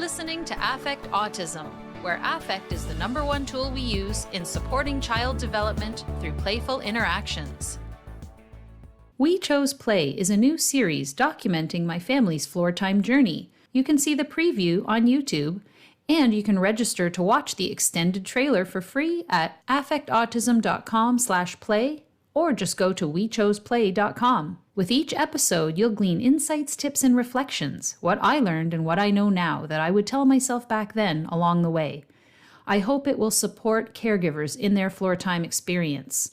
listening to Affect Autism, where affect is the #1 tool we use in supporting child development through playful interactions. We Chose Play is a new series documenting my family's floor time journey. You can see the preview on YouTube, and you can register to watch the extended trailer for free at affectautism.com/play, or just go to wechoseplay.com. With each episode, you'll glean insights, tips, and reflections, what I learned and what I know now that I would tell myself back then along the way. I hope it will support caregivers in their floor time experience.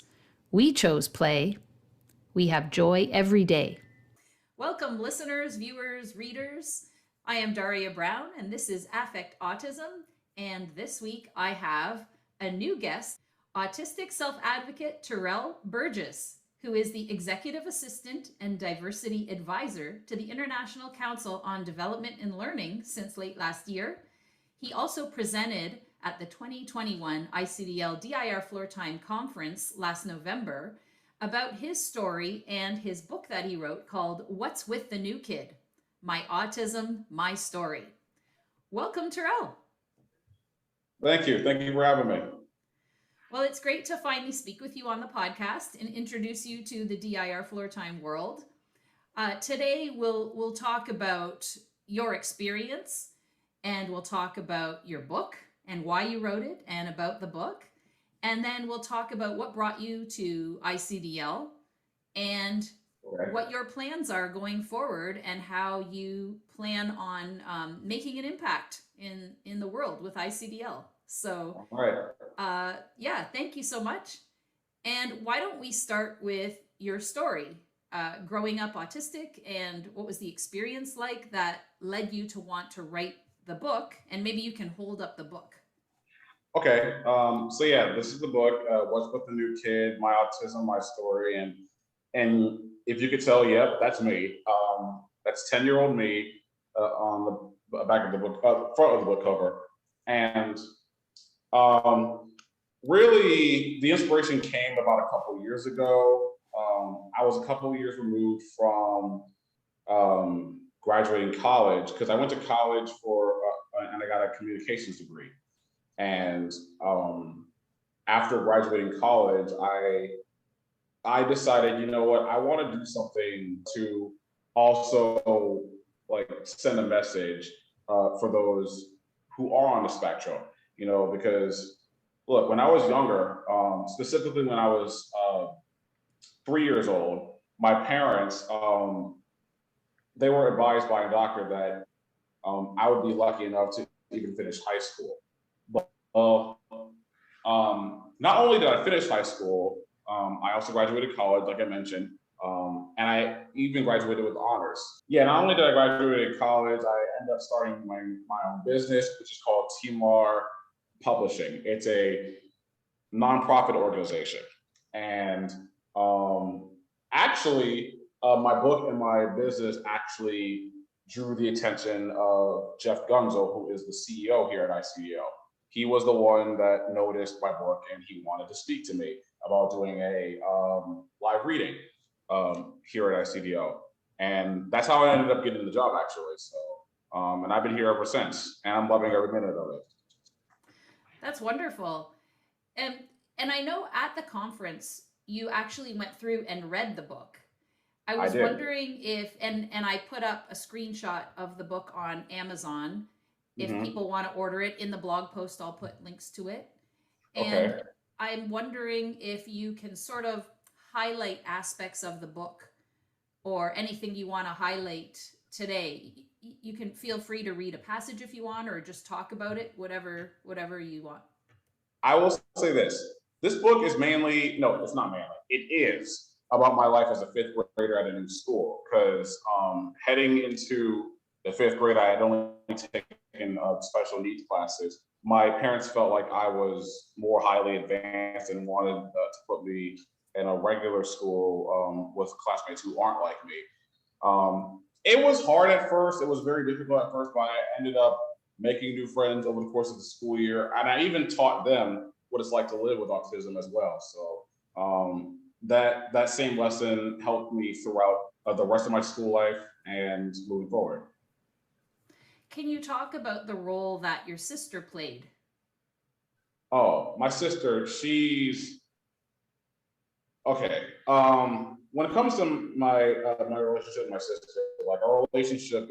We chose play. We have joy every day. Welcome, listeners, viewers, readers. I am Daria Brown, and this is Affect Autism. And this week I have a new guest, Autistic Self-Advocate Turrell Burgess, who is the Executive Assistant and Diversity Advisor to the International Council on Development and Learning since late last year. He also presented at the 2021 ICDL DIRFloortime Conference last November about his story and his book that he wrote called What's with the New Kid? My Autism, My Story. Welcome, Turrell. Thank you. Thank you for having me. Well, it's great to finally speak with you on the podcast and introduce you to the DIRFloortime world. Today, we'll talk about your experience, and we'll talk about your book and why you wrote it and about the book. And then we'll talk about what brought you to ICDL and what your plans are going forward and how you plan on making an impact in the world with ICDL. So, thank you so much. And why don't we start with your story, growing up autistic, and what was the experience like that led you to want to write the book? And maybe you can hold up the book. Okay. This is the book, What's with the New Kid? My Autism, My Story. And if you could tell, yep, that's me. That's 10-year-old me on the back of the book, front of the book cover. And really, the inspiration came about a couple years ago. I was a couple of years removed from graduating college because I went to college and I got a communications degree. And after graduating college, I decided, you know what, I want to do something to also send a message for those who are on the spectrum. Because look, when I was younger, specifically when I was 3 years old, my parents, they were advised by a doctor that I would be lucky enough to even finish high school. But not only did I finish high school, I also graduated college, like I mentioned, and I even graduated with honors. Yeah, not only did I graduate college, I ended up starting my own business, which is called Timar Publishing. It's a nonprofit organization. And my book and my business actually drew the attention of Jeff Gunzel, who is the CEO here at ICDL. He was the one that noticed my book and he wanted to speak to me about doing a live reading here at ICDL. And that's how I ended up getting the job, actually. So, and I've been here ever since, and I'm loving every minute of it. That's wonderful. And I know at the conference, you actually went through and read the book. I was wondering if, and I put up a screenshot of the book on Amazon. If people want to order it in the blog post, I'll put links to it. And I'm wondering if you can sort of highlight aspects of the book or anything you want to highlight today. You can feel free to read a passage if you want, or just talk about it, whatever you want. I will say this. This book is it's not mainly, it is about my life as a 5th grader at a new school. Because heading into the 5th grade, I had only taken special needs classes. My parents felt like I was more highly advanced and wanted to put me in a regular school with classmates who aren't like me. It was hard at first. It was very difficult at first, but I ended up making new friends over the course of the school year. And I even taught them what it's like to live with autism as well. So that same lesson helped me throughout the rest of my school life and moving forward. can you talk about the role that your sister played? Oh, my sister, she's okay. When it comes to my relationship with my sister, like our relationship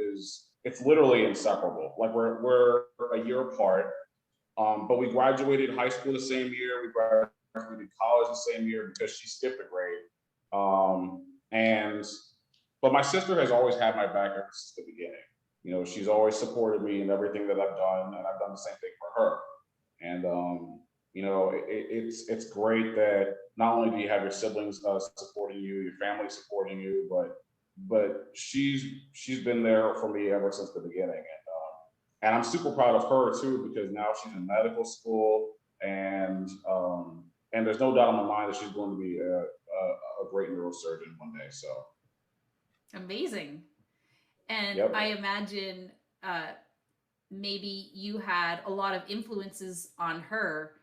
it's literally inseparable. Like we're a year apart, but we graduated high school the same year. We graduated college the same year because she skipped a grade. And but my sister has always had my back ever since the beginning. You know, she's always supported me in everything that I've done, and I've done the same thing for her. And you know, it's great that not only do you have your siblings supporting you, your family supporting you, but she's been there for me ever since the beginning. And I'm super proud of her too, because now she's in medical school, and there's no doubt in my mind that she's going to be a great neurosurgeon one day. So Amazing. And yep. I imagine maybe you had a lot of influences on her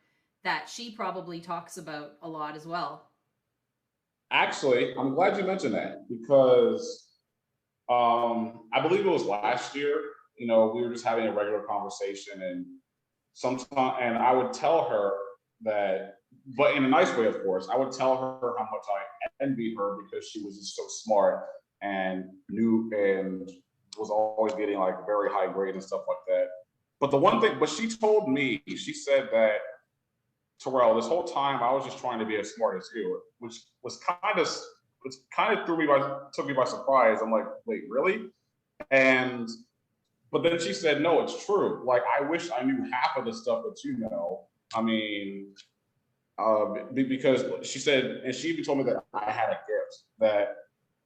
that she probably talks about a lot as well. Actually, I'm glad you mentioned that because I believe it was last year. You know, we were just having a regular conversation, and I would tell her that, but in a nice way, of course. I would tell her how much I envy her because she was just so smart and knew and was always getting like very high grades and stuff like that. But the one thing, but she told me, she said that, Turrell, this whole time I was just trying to be as smart as you, which kind of took me by surprise. I'm like, wait, really? And but then she said, no, it's true. Like, I wish I knew half of the stuff that you know. I mean, because she said, and she even told me that I had a gift that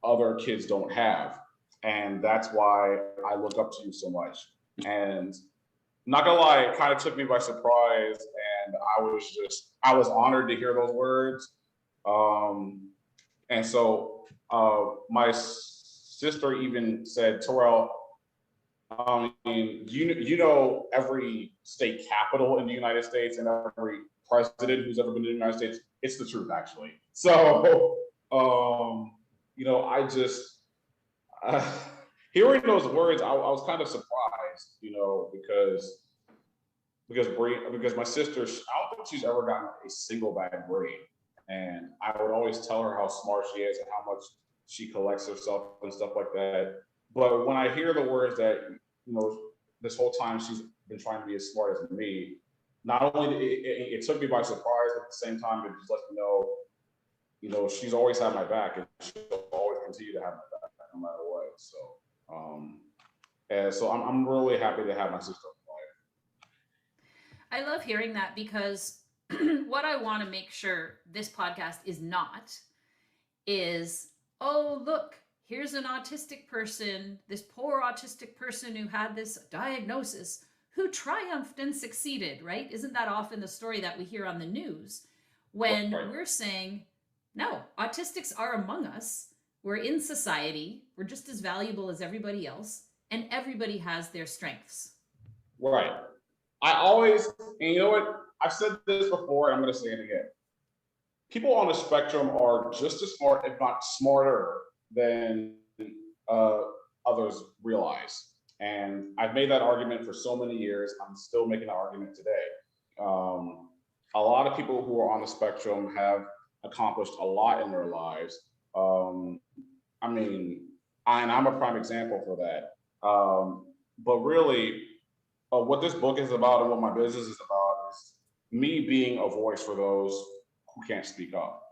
other kids don't have. And that's why I look up to you so much. And not gonna lie, it kind of took me by surprise. And I was honored to hear those words. And so my sister even said, Turrell, you know every state capital in the United States and every president who's ever been in the United States. It's the truth, actually. So, you know, I just hearing those words, I was kind of surprised, you know, because my sister, I don't think she's ever gotten a single bad grade, and I would always tell her how smart she is and how much she collects herself and stuff like that. But when I hear the words that, you know, this whole time she's been trying to be as smart as me, not only it took me by surprise, but at the same time, it just lets me know, you know, she's always had my back and she'll always continue to have my back no matter what. So, and so I'm really happy to have my sister I love hearing that because what I want to make sure this podcast is not is, oh, look, here's an autistic person, this poor autistic person who had this diagnosis, who triumphed and succeeded, right? Isn't that often the story that we hear on the news? When we're saying, no, autistics are among us. We're in society. We're just as valuable as everybody else. And everybody has their strengths. Right. I always, and you know what? I've said this before, and I'm going to say it again. People on the spectrum are just as smart, if not smarter, than others realize. And I've made that argument for so many years. I'm still making that argument today. A lot of people who are on the spectrum have accomplished a lot in their lives. I mean, and I'm a prime example for that. But really, what this book is about and what my business is about is me being a voice for those who can't speak up.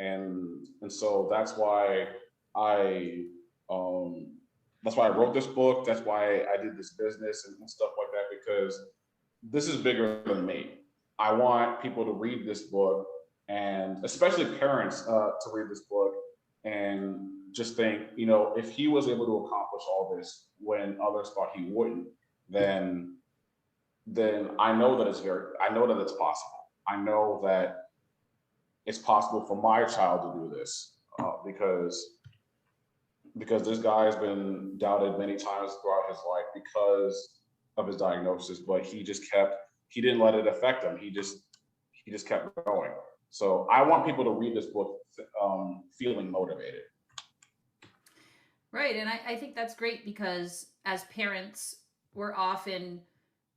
And so that's why I wrote this book. That's why I did this business and stuff like that, because this is bigger than me. I want people to read this book, and especially parents to read this book and just think, you know, if he was able to accomplish all this when others thought he wouldn't, then I know that it's possible. I know that it's possible for my child to do this because this guy has been doubted many times throughout his life because of his diagnosis, but he didn't let it affect him. He just kept going. So I want people to read this book feeling motivated. Right. And I think that's great because as parents, we're often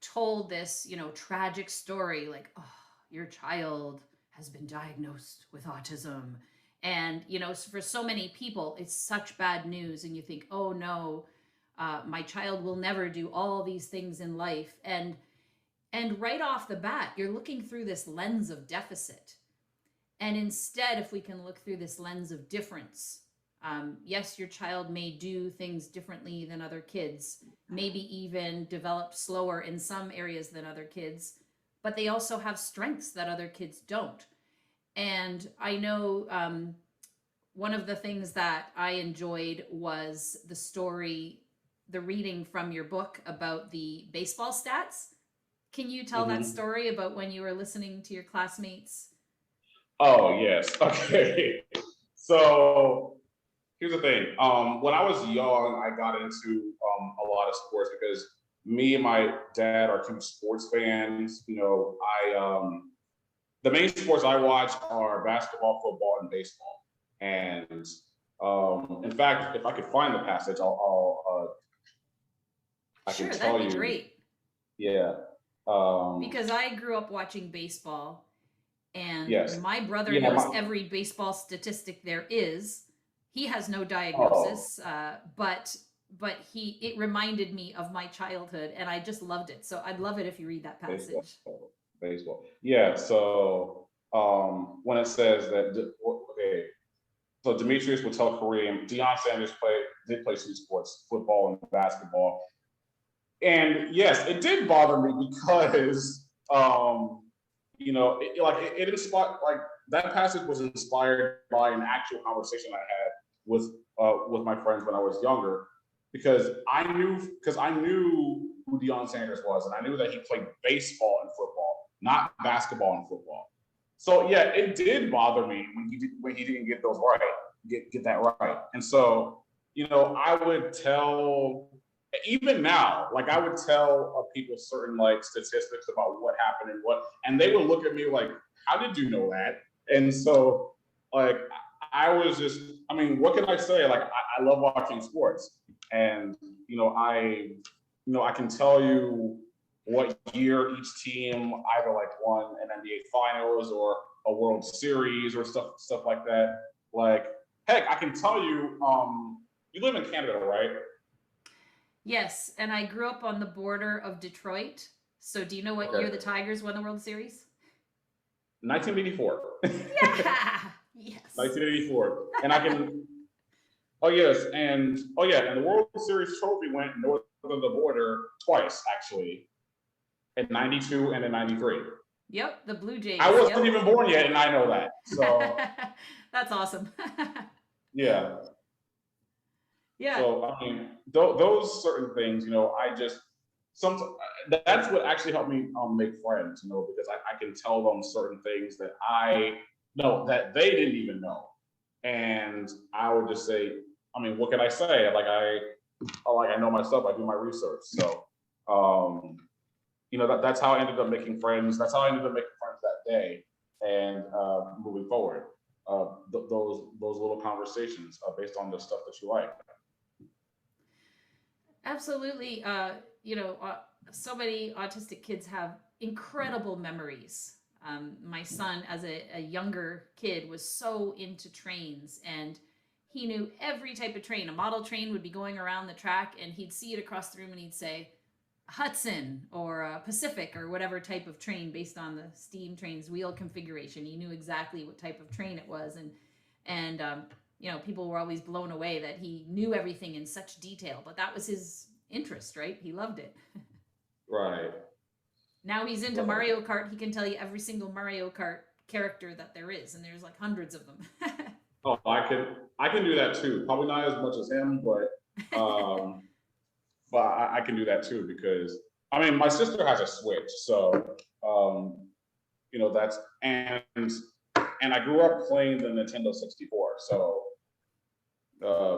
told this, tragic story like, oh, your child has been diagnosed with autism. And, for so many people, it's such bad news. And you think, oh no, my child will never do all these things in life. And right off the bat, you're looking through this lens of deficit. And instead, if we can look through this lens of difference, yes, your child may do things differently than other kids, maybe even develop slower in some areas than other kids, but they also have strengths that other kids don't. And I know one of the things that I enjoyed was the reading from your book about the baseball stats. Can you tell that story about when you were listening to your classmates? Oh, yes. Okay. So here's the thing. When I was young, I got into a lot of sports because me and my dad are two sports fans. The main sports I watch are basketball, football, and baseball. And in fact, if I could find the passage, I Sure, can tell that'd be you. great. Yeah. Because I grew up watching baseball, and Yes. my brother knows every baseball statistic there is. He has no diagnosis, but it reminded me of my childhood, and I just loved it. So I'd love it if you read that passage. Baseball. Yeah. So when it says that, okay, so Demetrius will tell Kareem, Deion Sanders did play two sports, football and basketball. And yes, it did bother me because it inspired, like, that passage was inspired by an actual conversation I had with my friends when I was younger, because I knew who Deion Sanders was, and I knew that he played baseball and football, not basketball and football. So yeah, it did bother me when he didn't get those right, get that right. And so, I would tell, even now, like, I would tell people certain, like, statistics about what happened and they would look at me like, how did you know that? And so, like, I was just, what can I say? Like, I love watching sports, and I can tell you what year each team either, like, won an NBA Finals or a World Series or stuff like that. Like, heck, I can tell you, you live in Canada, right? Yes, and I grew up on the border of Detroit. So do you know what year the Tigers won the World Series? 1984. Yeah. Yes. 1984. And I can, oh yes, and the World Series trophy went north of the border twice, actually, in 92 and in 93. Yep, the Blue Jays. I wasn't even born yet, and I know that. So that's awesome. Yeah. Yeah. So those certain things, that's what actually helped me make friends, because I can tell them certain things that I know that they didn't even know, and I would just say, what can I say? Like, I know my stuff. I do my research. So, that's how I ended up making friends. That's how I ended up making friends that day, and moving forward, those little conversations based on the stuff that you like. Absolutely. So many autistic kids have incredible memories. My son, as a younger kid, was so into trains, and he knew every type of train. A model train would be going around the track, and he'd see it across the room, and he'd say Hudson or Pacific or whatever type of train based on the steam train's wheel configuration. He knew exactly what type of train it was, and people were always blown away that he knew everything in such detail, but that was his interest, right? He loved it. Right. Now he's into Mario Kart. He can tell you every single Mario Kart character that there is, and there's like hundreds of them. Oh, I can do that too. Probably not as much as him, but I can do that too, because my sister has a Switch, so that's, and I grew up playing the Nintendo 64, so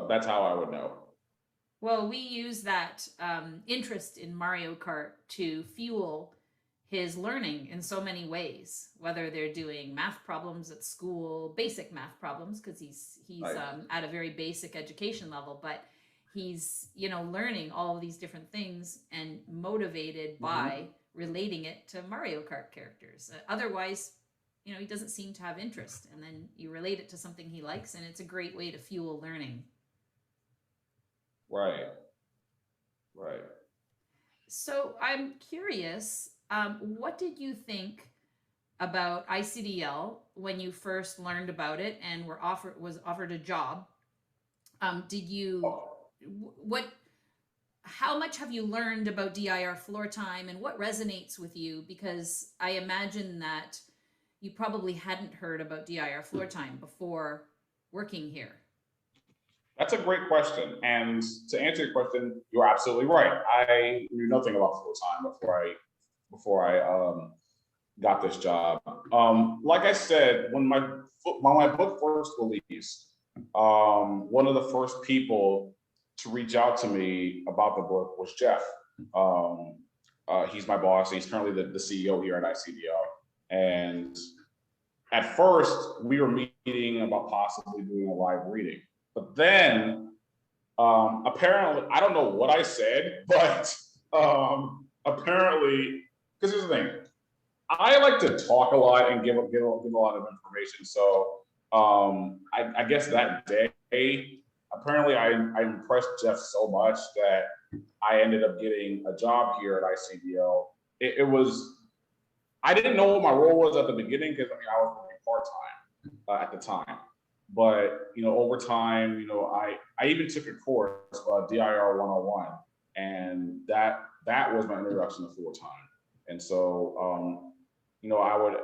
that's how I would know. Well, we use that interest in Mario Kart to fuel his learning in so many ways, whether they're doing math problems at school, basic math problems, because he's right. At a very basic education level, but he's, you know, learning all of these different things and motivated by relating it to Mario Kart characters. Otherwise, you know, he doesn't seem to have interest. And then you relate it to something he likes, and it's a great way to fuel learning. Right. Right. So I'm curious, what did you think about ICDL when you first learned about it and was offered a job? Did you what how much have you learned about DIR floor time, and what resonates with you? Because I imagine that you probably hadn't heard about DIR floor time before working here. That's a great question. And to answer your question, you're absolutely right. I knew nothing about floor time before I got this job. Like I said, when my book first released, one of the first people to reach out to me about the book was Jeff. He's my boss. He's currently the CEO here at ICDL. And at first, we were meeting about possibly doing a live reading. But then, apparently, I don't know what I said, but apparently, because here's the thing, I like to talk a lot and give a lot of information. So I guess that day, apparently I impressed Jeff so much that I ended up getting a job here at ICDL. It was, I didn't know what my role was at the beginning because I was working part-time at the time. But, you know, over time, you know, I even took a course, DIR 101, and that was my introduction to floor time. And so, you know, I would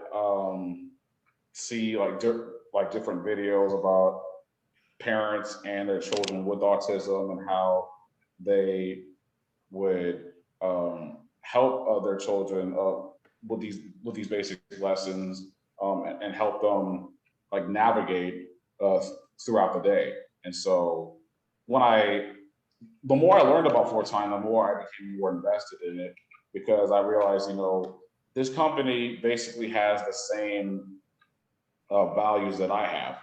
see like different videos about parents and their children with autism and how they would help their children with these basic lessons and help them like navigate throughout the day. And so the more I learned about floor time, the more I became more invested in it, because I realized, you know, this company basically has the same values that I have,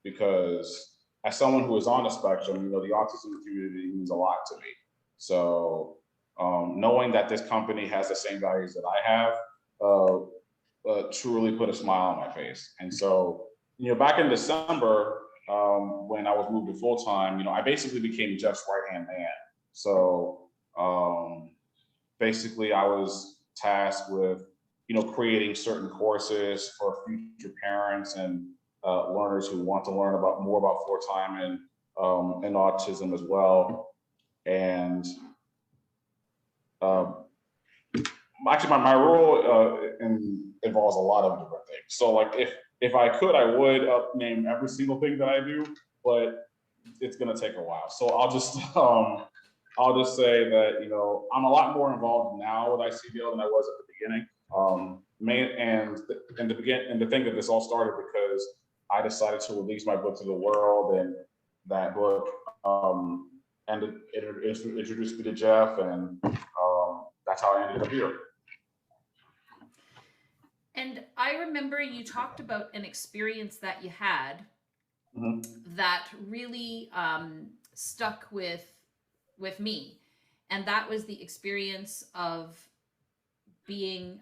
because as someone who is on the spectrum, you know, the autism community means a lot to me. So knowing that this company has the same values that I have truly put a smile on my face. And so, you know, back in December, when I was moved to full time, you know, I basically became Jeff's right-hand man. So basically, I was tasked with, you know, creating certain courses for future parents and learners who want to learn more about floor time and autism as well. And actually, my role involves a lot of different things. So, like, if I could, I would name every single thing that I do, but it's gonna take a while. So I'll just say that, you know, I'm a lot more involved now with ICDL than I was at the beginning. And to think that this all started because I decided to release my book to the world, and that book and it introduced me to Jeff, and that's how I ended up here. And I remember you talked about an experience that you had that really stuck with me, and that was the experience of being.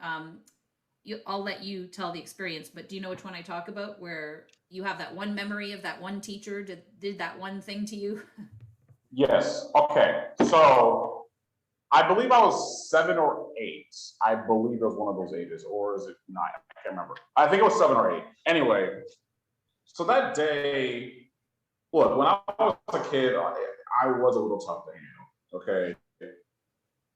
I'll let you tell the experience, but do you know which one I talk about? Where you have that one memory of that one teacher did that one thing to you? Yes. Okay. So I believe I was 7 or 8. I believe it was one of those ages, or is it 9? I can't remember. I think it was 7 or 8. Anyway, so that day, look, when I was a kid, I was a little tough to handle. Okay.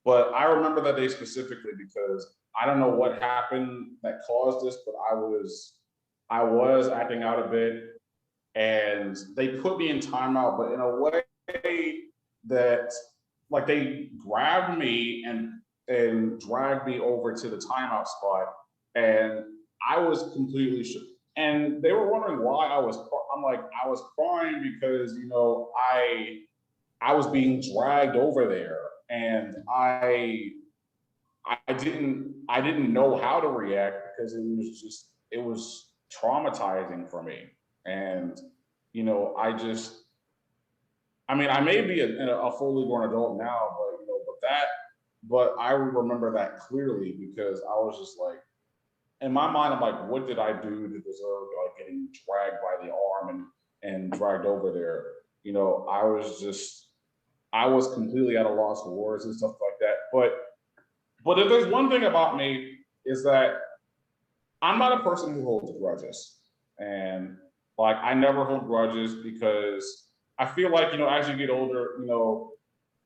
But I remember that day specifically because I don't know what happened that caused this, but I was acting out a bit, and they put me in timeout, but in a way that, like, they grabbed me and dragged me over to the timeout spot, and I was completely shook. And they were wondering why I was crying because, you know, I was being dragged over there, and I didn't know how to react because it was traumatizing for me. And, you know, I mean, I may be a fully grown adult now, but but I remember that clearly because I was just like, in my mind, I'm like, what did I do to deserve like getting dragged by the arm and dragged over there? I was completely at a loss for words and stuff like that. But if there's one thing about me is that I'm not a person who holds grudges. And like I never hold grudges because I feel like, as you get older,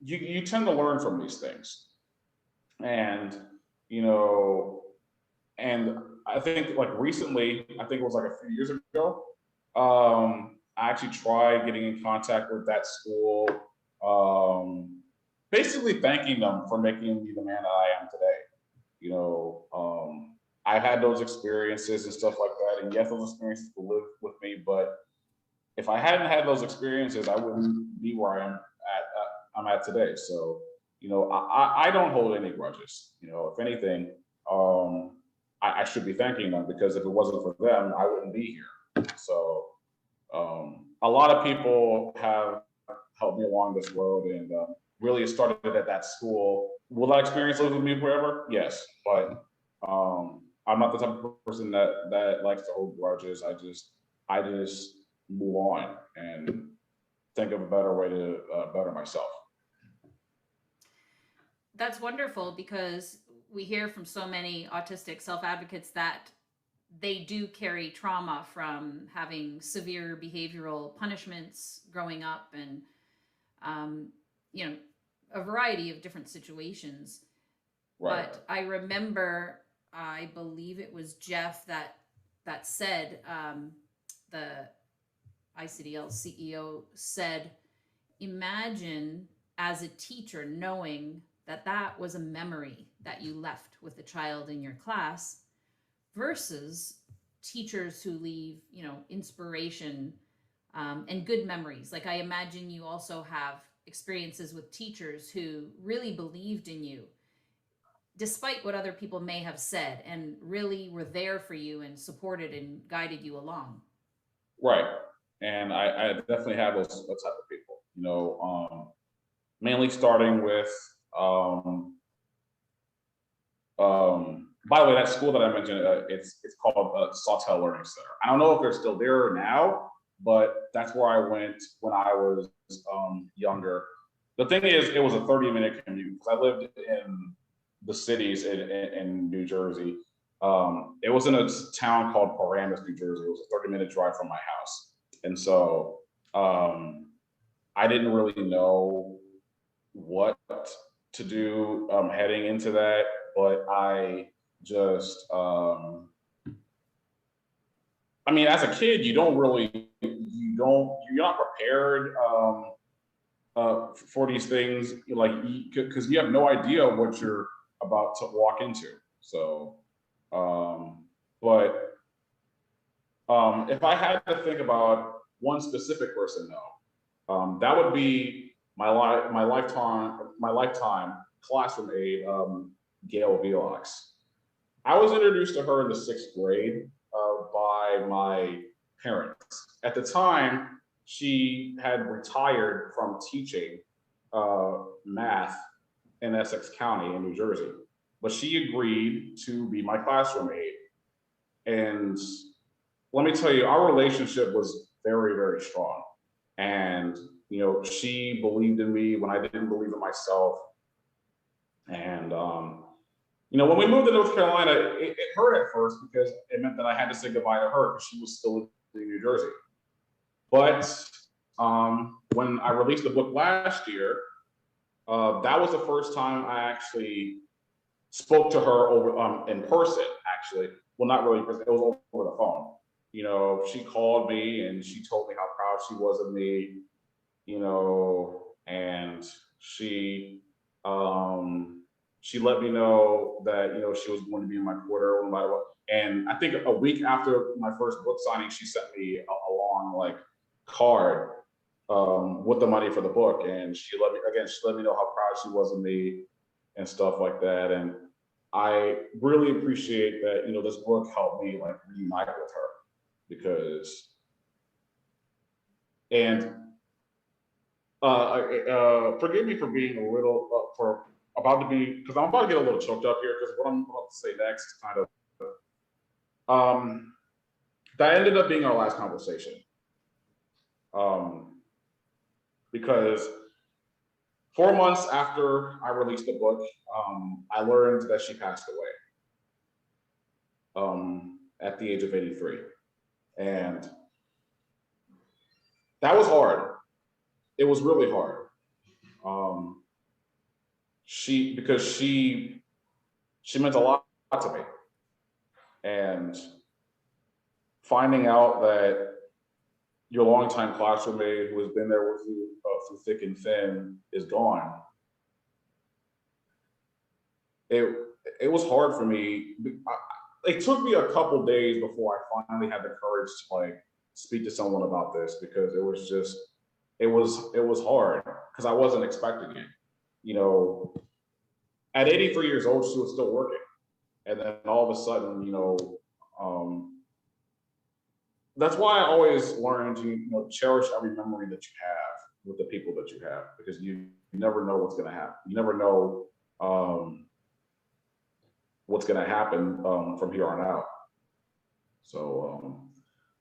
you tend to learn from these things. And, you know, and I think like recently, I think it was like a few years ago, I actually tried getting in contact with that school, basically thanking them for making me the man that I am today. I've had those experiences and stuff like that, and yes, those experiences will live with me. But if I hadn't had those experiences, I wouldn't be where I'm at today. So, I don't hold any grudges. If anything, I should be thanking them because if it wasn't for them, I wouldn't be here. So, a lot of people have helped me along this road, and really it started at that school. Will that experience live with me forever? Yes, but I'm not the type of person that likes to hold grudges. I just move on and think of a better way to better myself. That's wonderful because we hear from so many autistic self-advocates that they do carry trauma from having severe behavioral punishments growing up and um, you know a variety of different situations. Right. But I remember, I believe it was Jeff that said, the ICDL CEO said, imagine as a teacher knowing that that was a memory that you left with a child in your class versus teachers who leave, inspiration and good memories. Like I imagine you also have experiences with teachers who really believed in you despite what other people may have said and really were there for you and supported and guided you along. Right. And I definitely have those type of people, mainly starting with, by the way, that school that I mentioned, it's called Sawtell Learning Center. I don't know if they're still there now, but that's where I went when I was younger. The thing is, it was a 30-minute commute because I lived in the cities in New Jersey. It was in a town called Paramus, New Jersey. It was a 30-minute drive from my house. And so I didn't really know what to do heading into that, but I just, as a kid, you're not prepared for these things, because you have no idea what you're about to walk into. So, but if I had to think about one specific person, though, that would be my lifetime classroom aide, Gail Velox. I was introduced to her in the 6th grade by my parents. At the time, she had retired from teaching math in Essex County in New Jersey, but she agreed to be my classroom aide. And let me tell you, our relationship was very, very strong. And, she believed in me when I didn't believe in myself. And, when we moved to North Carolina, it hurt at first because it meant that I had to say goodbye to her because she was still in New Jersey. But when I released the book last year, that was the first time I actually spoke to her over in person, actually. Well, not really, because it was over the phone. She called me and she told me how proud she was of me, and she let me know that, she was going to be in my corner no matter what. And I think a week after my first book signing, she sent me a long card with the money for the book. And she let me know how proud she was of me and stuff like that. And I really appreciate that, this book helped me reunite with her because, and Forgive me for being a little, because I'm about to get a little choked up here, because what I'm about to say next is kind of, that ended up being our last conversation. Because 4 months after I released the book, I learned that she passed away at the age of 83. And that was hard. It was really hard. Because she meant a lot to me. And finding out that your longtime classroom mate who has been there with you through thick and thin is gone, it was hard for me. It took me a couple days before I finally had the courage to like speak to someone about this, because it was hard, because I wasn't expecting it. You know, at 83 years old, she was still working, and then all of a sudden, that's why I always learn to cherish every memory that you have with the people that you have, because you never know what's going to happen. You never know what's going to happen from here on out. So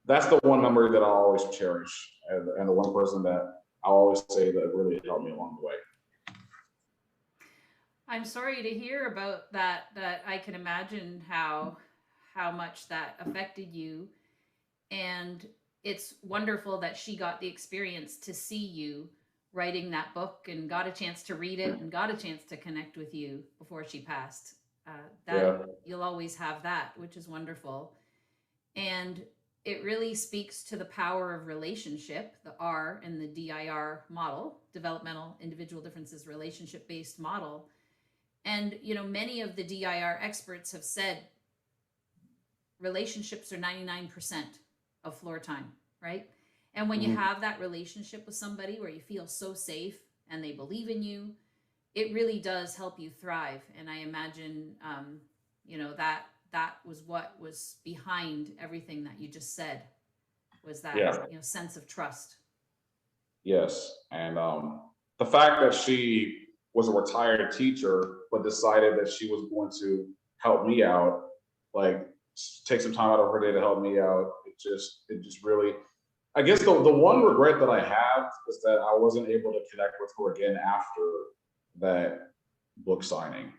that's the one memory that I always cherish, and the one person that I always say that really helped me along the way. I'm sorry to hear about that. That I can imagine how much that affected you, and it's wonderful that she got the experience to see you writing that book and got a chance to read it and got a chance to connect with you before she passed. You'll always have that, which is wonderful. And it really speaks to the power of relationship, the R in the DIR model, developmental individual differences relationship based model. And many of the DIR experts have said relationships are 99% of floor time, right? And when you have that relationship with somebody where you feel so safe and they believe in you, it really does help you thrive. And I imagine, that was what was behind everything that you just said, was that sense of trust. Yes, and the fact that she was a retired teacher but decided that she was going to help me out, like take some time out of her day to help me out. It just really, I guess the one regret that I have is that I wasn't able to connect with her again after that book signing.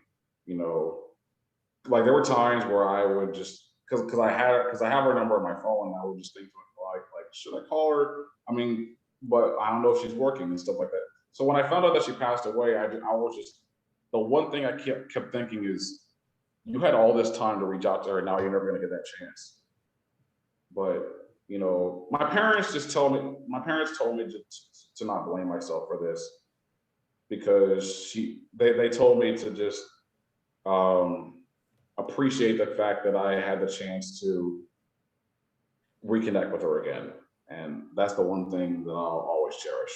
Like there were times where I would just, because I have her number on my phone, and I would just think like should I call her? I mean, but I don't know if she's working and stuff like that. So when I found out that she passed away, I was just, the one thing I kept thinking is, you had all this time to reach out to her, now you're never going to get that chance. But my parents told me to not blame myself for this, because they told me to just appreciate the fact that I had the chance to reconnect with her again. And that's the one thing that I'll always cherish.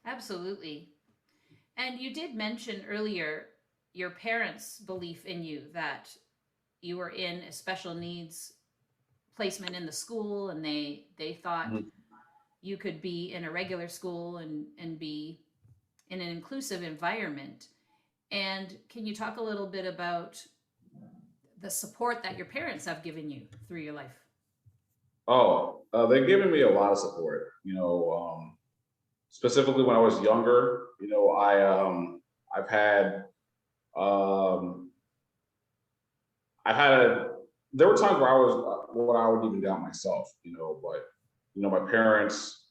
Absolutely. And you did mention earlier your parents' belief in you, that you were in a special needs placement in the school, and they thought you could be in a regular school and be in an inclusive environment. And can you talk a little bit about the support that your parents have given you through your life? Oh, they've given me a lot of support. Specifically when I was younger, I've had there were times where I would even doubt myself, but my parents,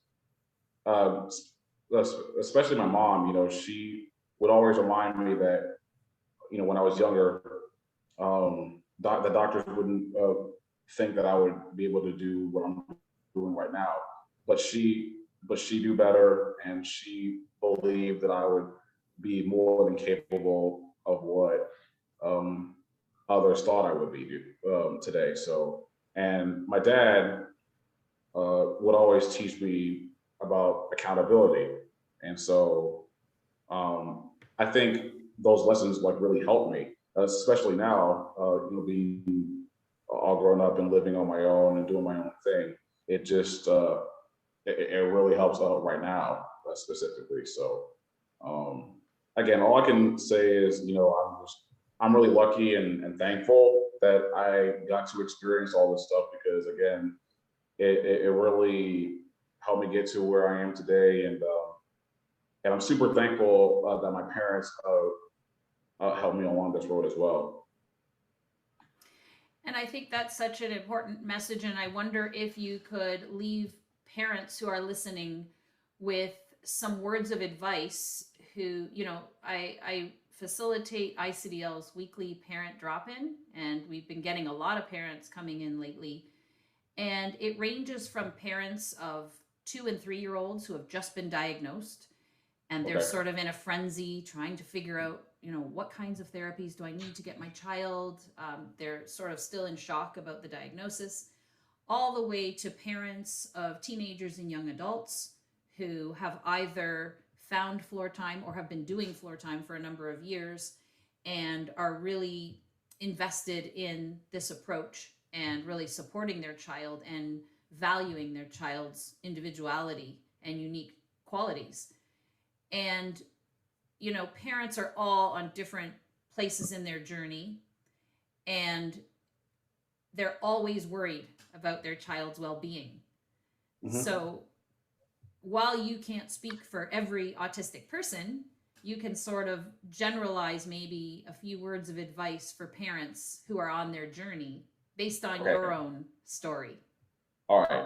especially my mom, she would always remind me that, when I was younger, the doctors wouldn't think that I would be able to do what I'm doing right now, but she knew better, and she believed that I would be more than capable of what others thought I would be today. So, and my dad would always teach me about accountability, and so I think those lessons like really helped me, especially now, being all grown up and living on my own and doing my own thing. It just it really helps out right now. specifically. So again, all I can say is, I'm really lucky and thankful that I got to experience all this stuff, because again, it really helped me get to where I am today. And I'm super thankful that my parents helped me along this road as well. And I think that's such an important message. And I wonder if you could leave parents who are listening with some words of advice who, I facilitate ICDL's weekly parent drop-in, and we've been getting a lot of parents coming in lately. And it ranges from parents of 2 and 3 year olds who have just been diagnosed, and they're sort of in a frenzy trying to figure out, what kinds of therapies do I need to get my child? They're sort of still in shock about the diagnosis, all the way to parents of teenagers and young adults who have either found floor time or have been doing floor time for a number of years and are really invested in this approach and really supporting their child and valuing their child's individuality and unique qualities. And parents are all on different places in their journey, and they're always worried about their child's well-being. Mm-hmm. So while you can't speak for every autistic person, you can sort of generalize maybe a few words of advice for parents who are on their journey based on your own story. All right.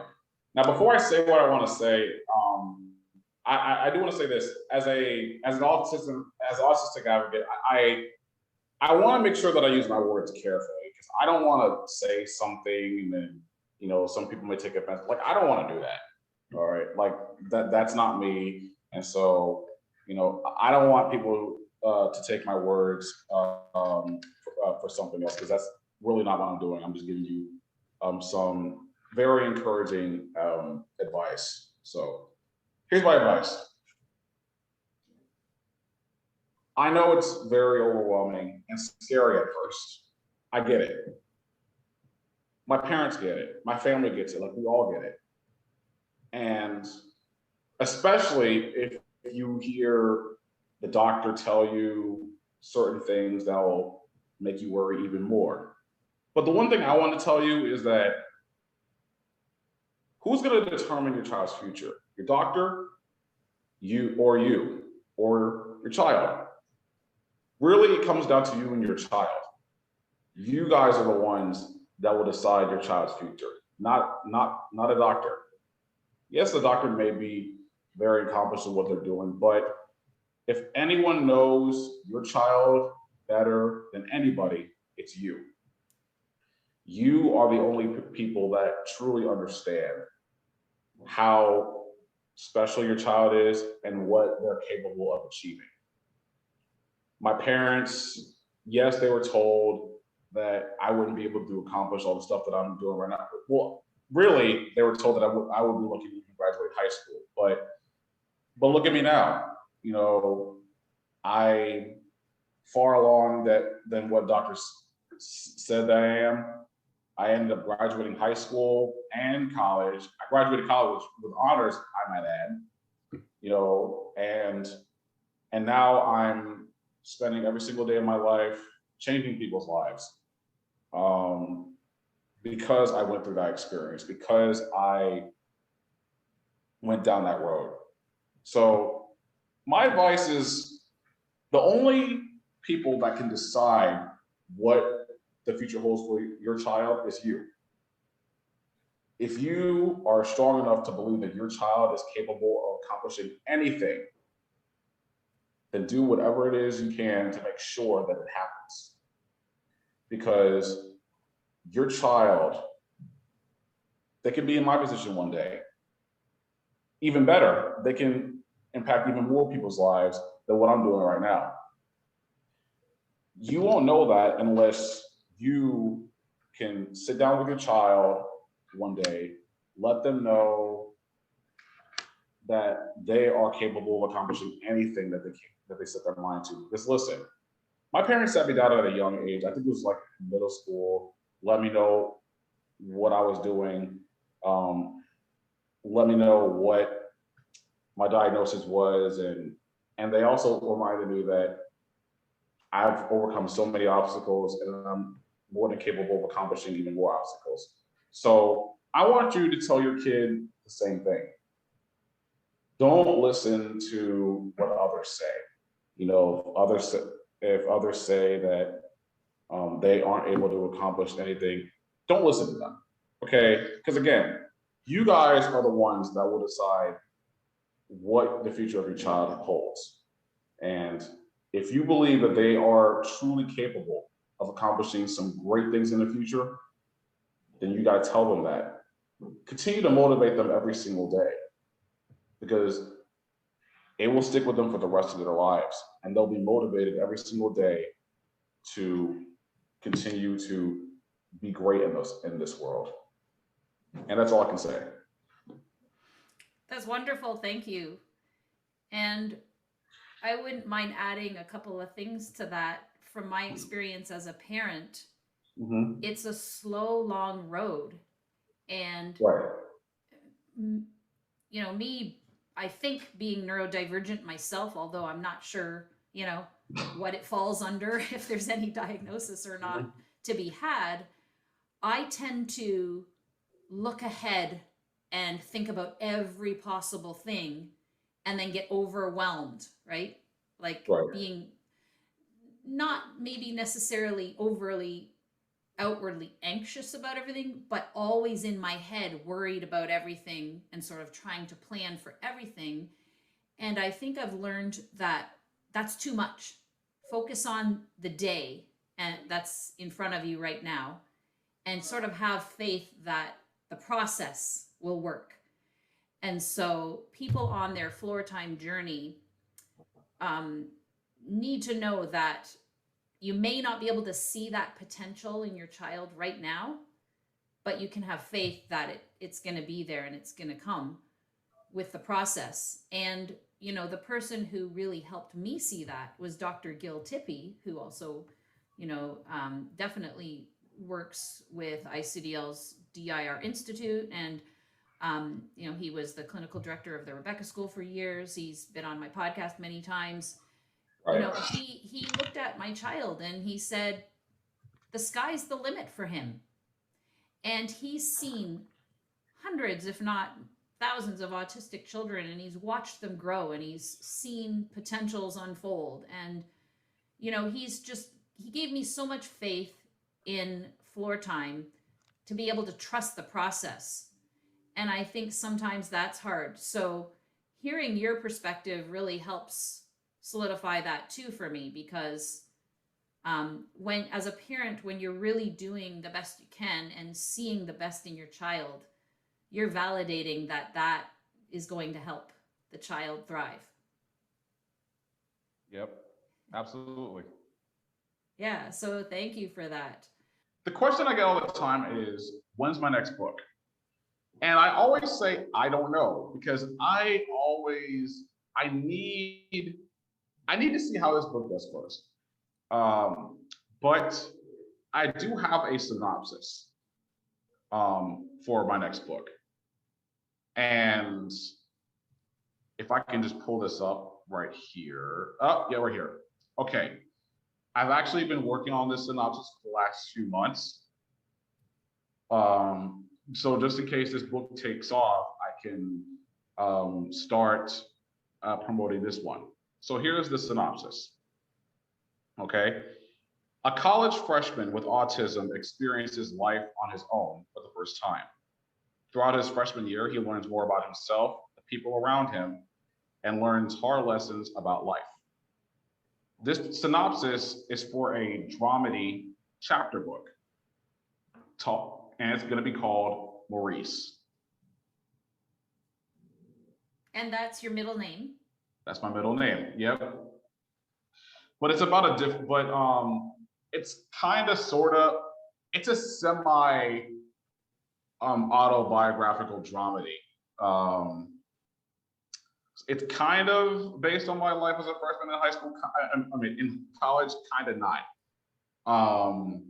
Now, before I say what I want to say, I do want to say this as an autistic advocate. I want to make sure that I use my words carefully, because I don't want to say something and then some people may take offense. Like, I don't want to do that. All right, like that's not me, and so I don't want people to take my words for something else, because that's really not what I'm doing. I'm just giving you some very encouraging advice. So here's my advice. I know it's very overwhelming and scary at first. I get it. My parents get it. My family gets it. Like, we all get it. And especially if you hear the doctor tell you certain things that will make you worry even more. But the one thing I want to tell you is that who's going to determine your child's future? Your doctor, you, or your child. Really, it comes down to you and your child. You guys are the ones that will decide your child's future, not a doctor. Yes, the doctor may be very accomplished in what they're doing, but if anyone knows your child better than anybody, it's you. You are the only people that truly understand how special your child is and what they're capable of achieving. My parents, yes, they were told that I wouldn't be able to accomplish all the stuff that I'm doing right now. Well, really, they were told that I would be lucky to graduate high school. But look at me now. I far along than what doctors said that I am. I ended up graduating high school and college. I graduated college with honors, I might add. And now I'm spending every single day of my life changing people's lives. Because I went through that experience, because I went down that road. So my advice is, the only people that can decide what the future holds for your child is you. If you are strong enough to believe that your child is capable of accomplishing anything, then do whatever it is you can to make sure that it happens. Because your child, they can be in my position one day. Even better, they can impact even more people's lives than what I'm doing right now. You won't know that unless you can sit down with your child one day, let them know that they are capable of accomplishing anything that they set their mind to. Because listen, my parents sat me down at a young age. I think it was like middle school. Let me know what I was doing. Let me know my diagnosis was, and they also reminded me that I've overcome so many obstacles and I'm more than capable of accomplishing even more obstacles. So I want you to tell your kid the same thing. Don't listen to what others say. You know, if others say that they aren't able to accomplish anything, don't listen to them. Okay? Because again, you guys are the ones that will decide what the future of your child holds. And if you believe that they are truly capable of accomplishing some great things in the future, then you got to tell them that. Continue to motivate them every single day because it will stick with them for the rest of their lives. And they'll be motivated every single day to continue to be great in this world. And that's all I can say. That's wonderful. Thank you. And I wouldn't mind adding a couple of things to that from my experience as a parent. Mm-hmm. It's a slow, long road. And, Right. you know, me, I think being neurodivergent myself, although I'm not sure, you know, what it falls under, if there's any diagnosis or not to be had, I tend to look ahead and think about every possible thing and then get overwhelmed, right? Like Right. being not maybe necessarily overly outwardly anxious about everything, but always in my head worried about everything and sort of trying to plan for everything. And I think I've learned that that's too much. Focus on the day and that's in front of you right now and sort of have faith that the process will work. And so people on their floor time journey um, need to know that you may not be able to see that potential in your child right now, but you can have faith that it's going to be there and it's going to come with the process. And, you know, the person who really helped me see that was Dr. Gil Tippy, who also, you know, definitely works with ICDL's DIR Institute. And, you know, he was the clinical director of the Rebecca School for years. He's been on my podcast many times. You Right. know, he looked at my child and he said, the sky's the limit for him. And he's seen hundreds, if not thousands, of autistic children, and he's watched them grow and he's seen potentials unfold. And, you know, he gave me so much faith in floor time to be able to trust the process. And I think sometimes that's hard. So hearing your perspective really helps solidify that too for me, because when, as a parent, when you're really doing the best you can and seeing the best in your child, you're validating that that is going to help the child thrive. Yep. Absolutely. Yeah, so thank you for that. The question I get all the time is, when's my next book? And I always say, I don't know, because I need to see how this book does first. But I do have a synopsis for my next book. And if I can just pull this up right here. Oh, yeah, we're here. Okay. I've actually been working on this synopsis for the last few months. So just in case this book takes off, I can start promoting this one. So here's the synopsis. Okay. A college freshman with autism experiences life on his own for the first time. Throughout his freshman year, he learns more about himself, the people around him, and learns hard lessons about life. This synopsis is for a dramedy chapter book, and it's going to be called Maurice. And that's your middle name? That's my middle name. Yep. But it's about it's kind of sort of, it's a semi autobiographical dramedy. It's kind of based on my life as a freshman in high school. I mean, in college, kind of not.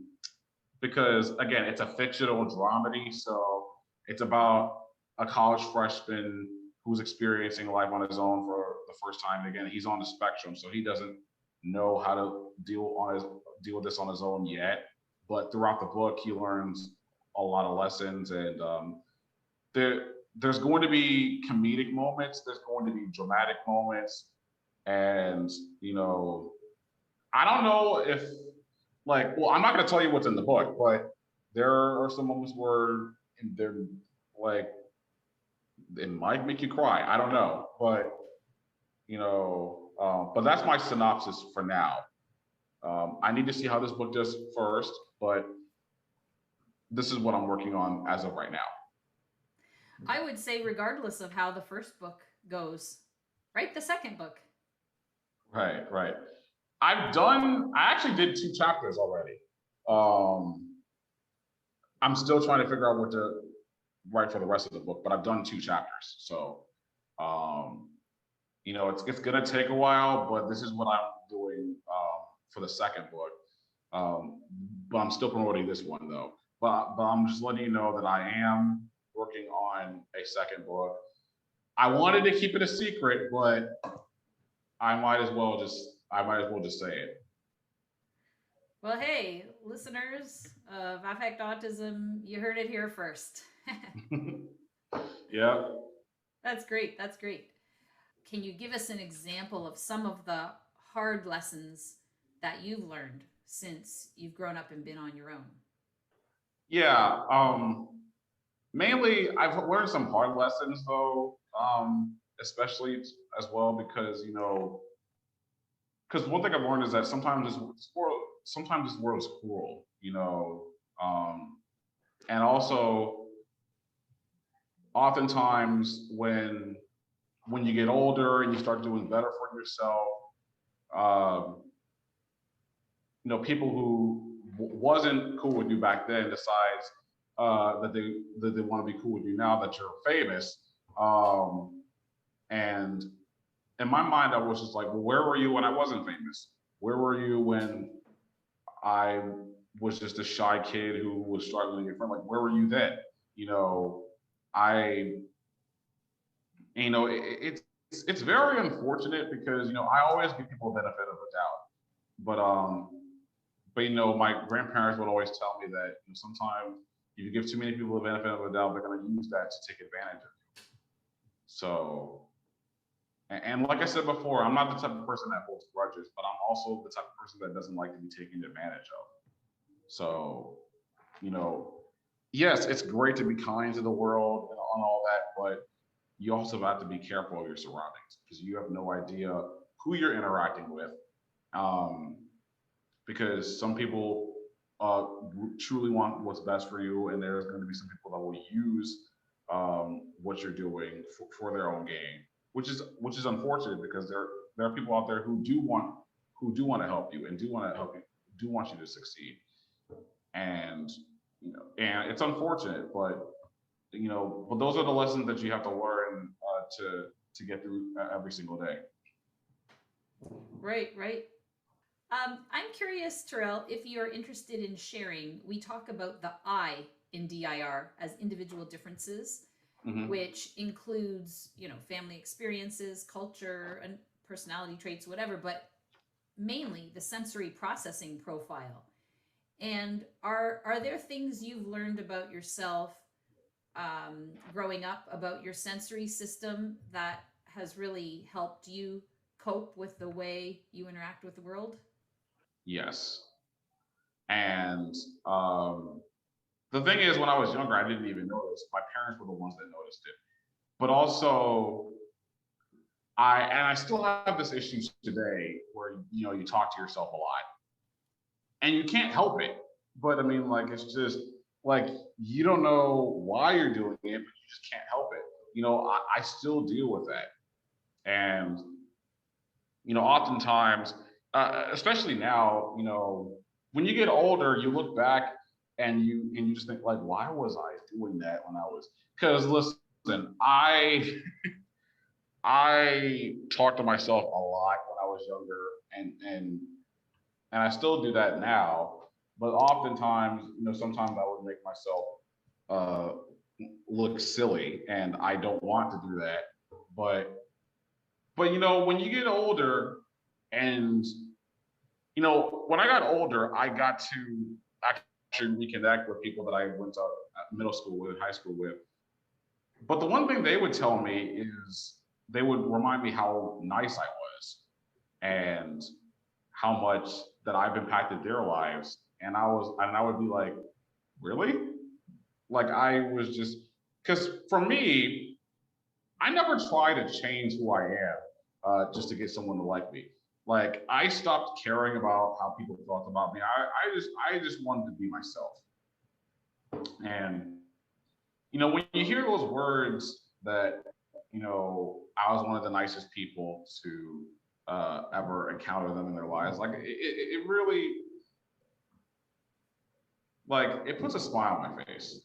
Because again, it's a fictional dramedy, so it's about a college freshman who's experiencing life on his own for the first time. Again, he's on the spectrum, so he doesn't know how to deal with this on his own yet. But throughout the book, he learns a lot of lessons, and there's going to be comedic moments, there's going to be dramatic moments, and I don't know if well, I'm not going to tell you what's in the book, but there are some moments where they're like, it might make you cry. I don't know, but but that's my synopsis for now. I need to see how this book does first, but this is what I'm working on as of right now. I would say, regardless of how the first book goes, write the second book. Right. I actually did 2 chapters already. I'm still trying to figure out what to write for the rest of the book, but I've done 2 chapters. So, it's gonna take a while, but this is what I'm doing for the second book. But I'm still promoting this one though. But I'm just letting you know that I am working on a second book. I wanted to keep it a secret, but I might as well just say it. Well, hey, listeners of Affect Autism, you heard it here first. Yeah. That's great. Can you give us an example of some of the hard lessons that you've learned since you've grown up and been on your own? Yeah. Mainly, I've learned some hard lessons though, especially as well because one thing I've learned is that sometimes this world is cruel, and also oftentimes when you get older and you start doing better for yourself, people who wasn't cool with you back then decides that they want to be cool with you now that you're famous. And in my mind, I was just like, well, where were you when I wasn't famous? Where were you when I was just a shy kid who was struggling to get friends? Like, where were you then? It's very unfortunate because I always give people the benefit of the doubt, but my grandparents would always tell me that sometimes if you give too many people the benefit of the doubt, they're going to use that to take advantage of you. So, and like I said before, I'm not the type of person that holds grudges, but I'm also the type of person that doesn't like to be taken advantage of. So, yes, it's great to be kind to the world and on all that, but you also have to be careful of your surroundings because you have no idea who you're interacting with. Because some people truly want what's best for you, and there's going to be some people that will use what you're doing for their own gain, which is unfortunate because there are people out there who do want to help you and do want you to succeed, and and it's unfortunate, but those are the lessons that you have to learn to get through every single day. Right. I'm curious, Turrell, if you're interested in sharing. We talk about the I in DIR as individual differences, Mm-hmm. which includes, family experiences, culture, and personality traits, whatever, but mainly the sensory processing profile. And are there things you've learned about yourself growing up, about your sensory system, that has really helped you cope with the way you interact with the world? Yes. And the thing is, when I was younger, I didn't even notice. My parents were the ones that noticed it. But also, I still have this issue today where you talk to yourself a lot, and you can't help it. But I mean, it's just like you don't know why you're doing it, but you just can't help it. I still deal with that, and oftentimes, especially now, when you get older, you look back and you just think like, why was I doing that when I was? Because listen, I talked to myself a lot when I was younger, and I still do that now. But oftentimes, sometimes I would make myself look silly, and I don't want to do that. But you know, when you get older, and you know, when I got older, I got to actually reconnect with people that I went to middle school with, high school with. But the one thing they would tell me is they would remind me how nice I was and how much that I've impacted their lives. And I would be like, really? Like I was just, because for me, I never try to change who I am just to get someone to like me. Like I stopped caring about how people thought about me. I just wanted to be myself. And you know, when you hear those words that, you know, I was one of the nicest people to ever encounter them in their lives, like it really, like it puts a smile on my face.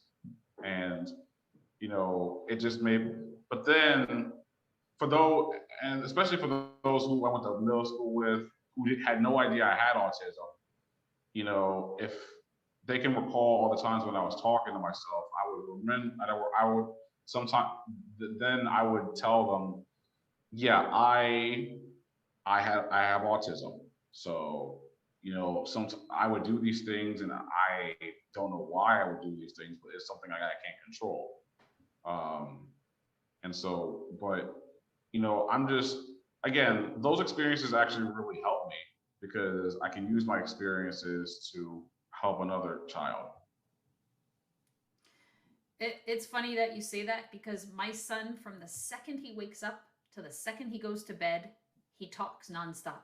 And you know, it just made, but then for those, and especially for those who I went to middle school with, who had no idea I had autism, you know, if they can recall all the times when I was talking to myself, I would sometimes, then I would tell them, yeah, I have autism. So, you know, I would do these things and I don't know why I would do these things, but it's something I can't control. And so, but, you know, I'm just, again, those experiences actually really help me because I can use my experiences to help another child. It's funny that you say that because my son, from the second he wakes up to the second he goes to bed, he talks nonstop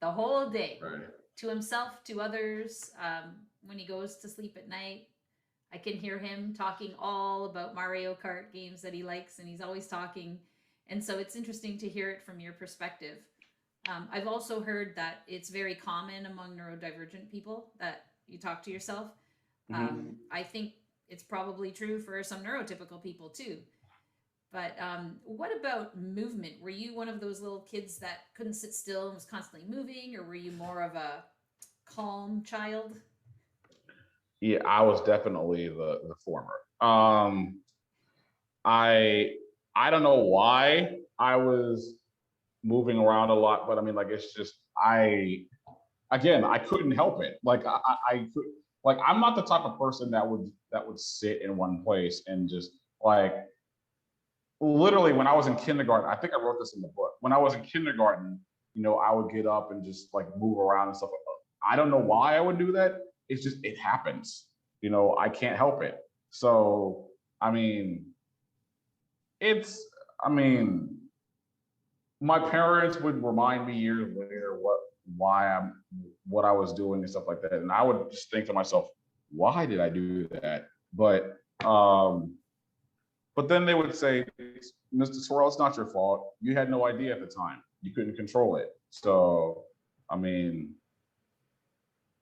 the whole day, Right. to himself, to others. When he goes to sleep at night, I can hear him talking all about Mario Kart games that he likes, and he's always talking. And so it's interesting to hear it from your perspective. I've also heard that it's very common among neurodivergent people that you talk to yourself. I think it's probably true for some neurotypical people too. But what about movement? Were you one of those little kids that couldn't sit still and was constantly moving, or were you more of a calm child? Yeah, I was definitely the former. I I don't know why I was moving around a lot, but I mean, like, it's just I couldn't help it. Like I could, like I'm not the type of person that would sit in one place and just like literally when I was in kindergarten, I think I wrote this in the book. When I was in kindergarten, you know, I would get up and just like move around and stuff. I don't know why I would do that. It's just it happens. You know, I can't help it. So I mean, it's I mean, my parents would remind me years later what I was doing and stuff like that, and I would just think to myself, why did I do that? But then they would say, Mr. Turrell, it's not your fault. You had no idea at the time. You couldn't control it. So I mean,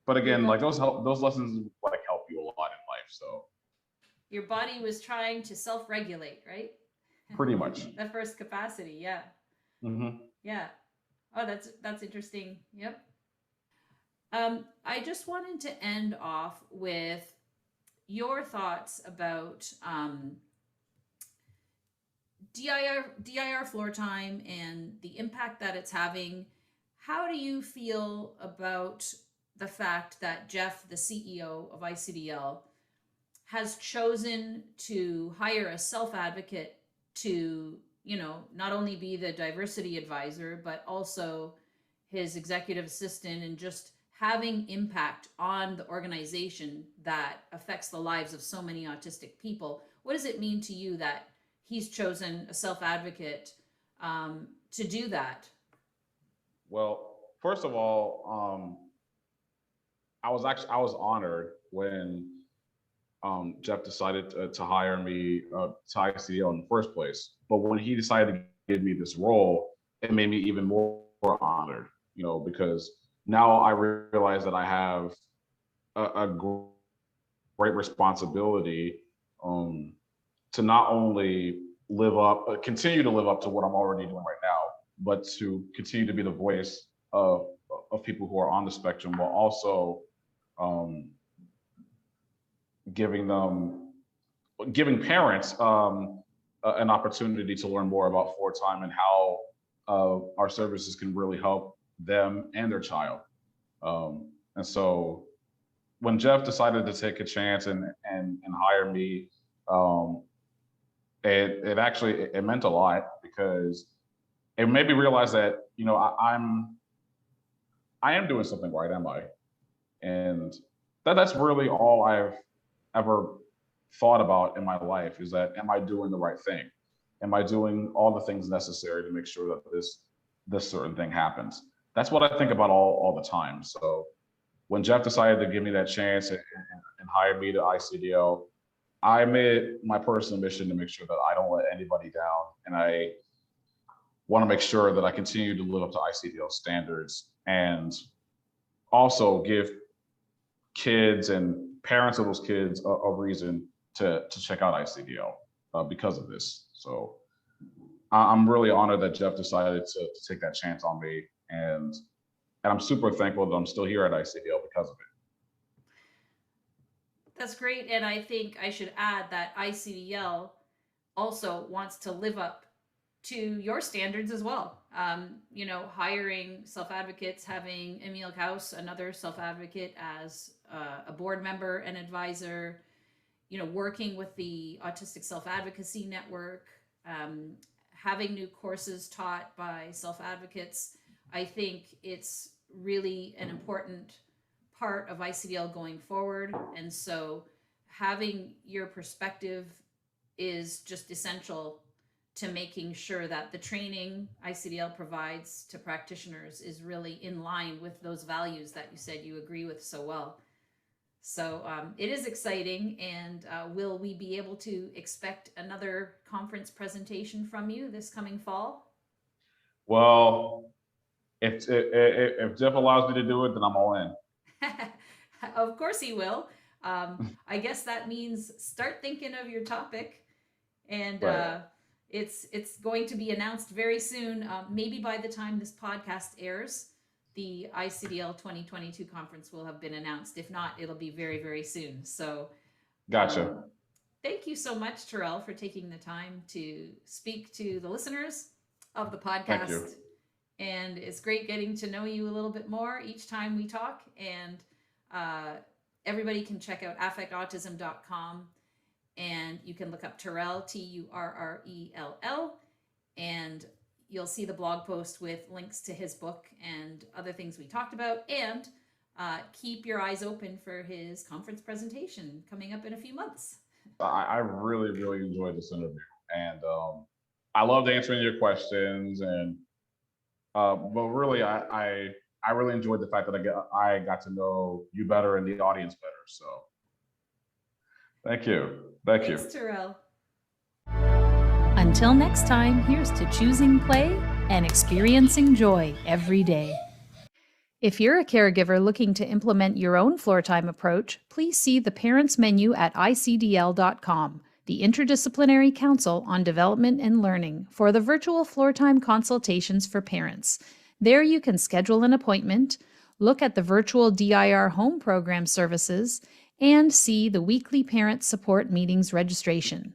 but Your again, bo- like those lessons like help you a lot in life. So your body was trying to self-regulate, right? pretty much. The first capacity, yeah. Mm-hmm. Yeah. Oh, that's interesting. Yep. I just wanted to end off with your thoughts about DIR floor time and the impact that it's having. How do you feel about the fact that Jeff, the CEO of ICDL, has chosen to hire a self-advocate to, you know, not only be the diversity advisor, but also his executive assistant, and just having impact on the organization that affects the lives of so many autistic people? What does it mean to you that he's chosen a self-advocate to do that? Well, first of all, I was honored when Jeff decided to hire me to ICDL in the first place. But when he decided to give me this role, it made me even more honored, you know, because now I realize that I have a great responsibility to not only continue to live up to what I'm already doing right now, but to continue to be the voice of people who are on the spectrum, while also um, giving parents an opportunity to learn more about floor-time and how our services can really help them and their child. And so when Jeff decided to take a chance and hire me, it actually it meant a lot, because it made me realize that, you know, I am doing something right, am I? And that's really all I've ever thought about in my life, is that, am I doing the right thing? Am I doing all the things necessary to make sure that this certain thing happens? That's what I think about all the time. So when Jeff decided to give me that chance and hire me to ICDL, I made it my personal mission to make sure that I don't let anybody down. And I want to make sure that I continue to live up to ICDL standards, and also give kids and parents of those kids a reason to check out ICDL because of this. So I'm really honored that Jeff decided to take that chance on me, and I'm super thankful that I'm still here at ICDL because of it. That's great. And I think I should add that ICDL also wants to live up to your standards as well. You know, hiring self-advocates, having Emil Kaus, another self-advocate, as a board member and advisor, you know, working with the Autistic Self-Advocacy Network, having new courses taught by self-advocates. I think it's really an important part of ICDL going forward. And so having your perspective is just essential to making sure that the training ICDL provides to practitioners is really in line with those values that you said you agree with so well. So it is exciting. And will we be able to expect another conference presentation from you this coming fall? Well, if Jeff allows me to do it, then I'm all in. Of course he will. I guess that means start thinking of your topic, and Right. it's going to be announced very soon. Maybe by the time this podcast airs, the ICDL 2022 conference will have been announced. If not, it'll be very, very soon. So Gotcha. thank you so much, Turrell, for taking the time to speak to the listeners of the Thank you. podcast. And it's great getting to know you a little bit more each time we talk. And everybody can check out affectautism.com, and you can look up Turrell, Turrell, and you'll see the blog post with links to his book and other things we talked about. And keep your eyes open for his conference presentation coming up in a few months. I really, really enjoyed this interview, and I loved answering your questions. And but really, I really enjoyed the fact that I got to know you better and the audience better. So thank you. Thank you. Thanks, Turrell. Until next time, here's to choosing play and experiencing joy every day. If you're a caregiver looking to implement your own floor time approach, please see the Parents menu at ICDL.com, the Interdisciplinary Council on Development and Learning, for the virtual floor time consultations for parents. There you can schedule an appointment, look at the virtual DIR home program services, and see the weekly parent support meetings registration.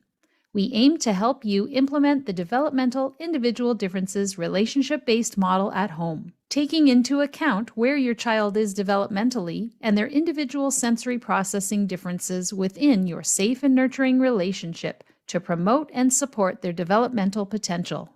We aim to help you implement the developmental individual differences relationship-based model at home, taking into account where your child is developmentally and their individual sensory processing differences within your safe and nurturing relationship to promote and support their developmental potential.